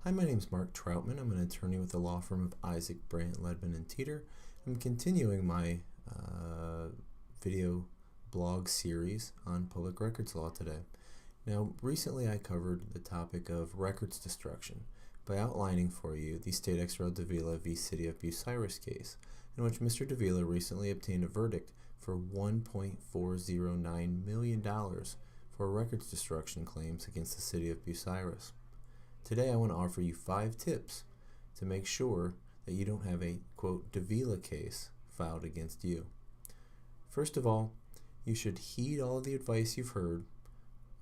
Hi, my name is Mark Troutman. I'm an attorney with the law firm of Isaac, Brandt, Ledman, and Teeter. I'm continuing my video blog series on public records law today. Now, recently I covered the topic of records destruction by outlining for you the State ex rel Davila v. City of Bucyrus case, in which Mr. Davila recently obtained a verdict for $1.409 million for records destruction claims against the City of Bucyrus. Today I want to offer you 5 tips to make sure that you don't have a, quote, Davila case filed against you. First of all, you should heed all of the advice you've heard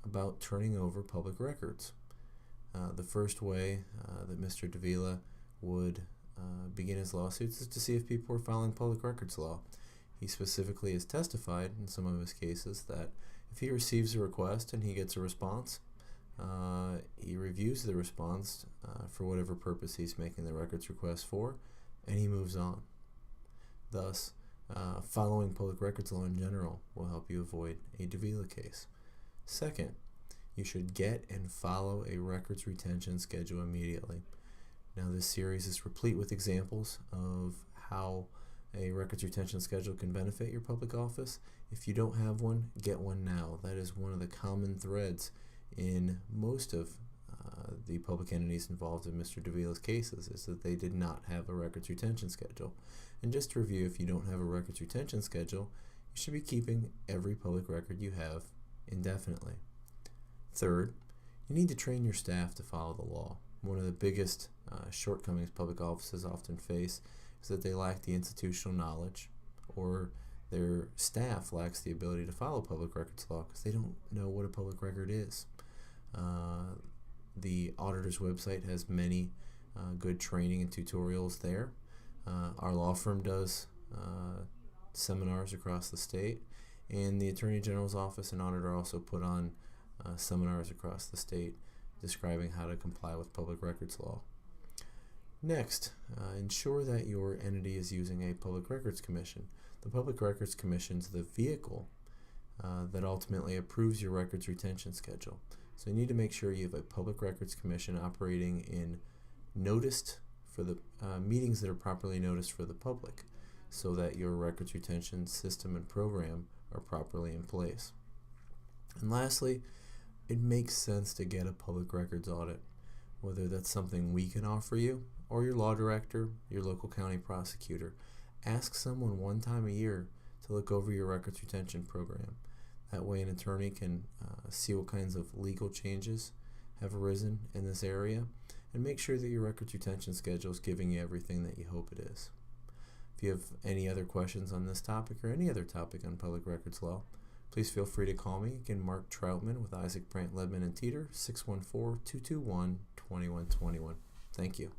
about turning over public records. The first way that Mr. Davila would begin his lawsuits is to see if people are following public records law. He specifically has testified in some of his cases that if he receives a request and he gets a response, he reviews the response for whatever purpose he's making the records request for, and he moves on. Thus, following public records law in general will help you avoid a Davila case. Second, you should get and follow a records retention schedule immediately. Now, this series is replete with examples of how a records retention schedule can benefit your public office. If you don't have one, get one now. That is one of the common threads in most of the public entities involved in Mr. Davila's cases, is that they did not have a records retention schedule. And just to review, if you don't have a records retention schedule, you should be keeping every public record you have indefinitely. Third, you need to train your staff to follow the law. One of the biggest shortcomings public offices often face is that they lack the institutional knowledge, or their staff lacks the ability to follow public records law because they don't know what a public record is. The auditor's website has many good training and tutorials there. Our law firm does seminars across the state, and the Attorney General's office and auditor also put on seminars across the state describing how to comply with public records law. Next, ensure that your entity is using a Public Records Commission. The Public Records Commission is the vehicle that ultimately approves your records retention schedule. So you need to make sure you have a Public Records Commission operating in noticed for the meetings that are properly noticed for the public, so that your records retention system and program are properly in place. And lastly, it makes sense to get a public records audit, whether that's something we can offer you or your law director, your local county prosecutor. Ask someone one time a year to look over your records retention program. That way an attorney can see what kinds of legal changes have arisen in this area and make sure that your records retention schedule is giving you everything that you hope it is. If you have any other questions on this topic or any other topic on public records law, please feel free to call me. Again, Mark Troutman with Isaac, Brandt, Ledman, and Teeter, 614-221-2121. Thank you.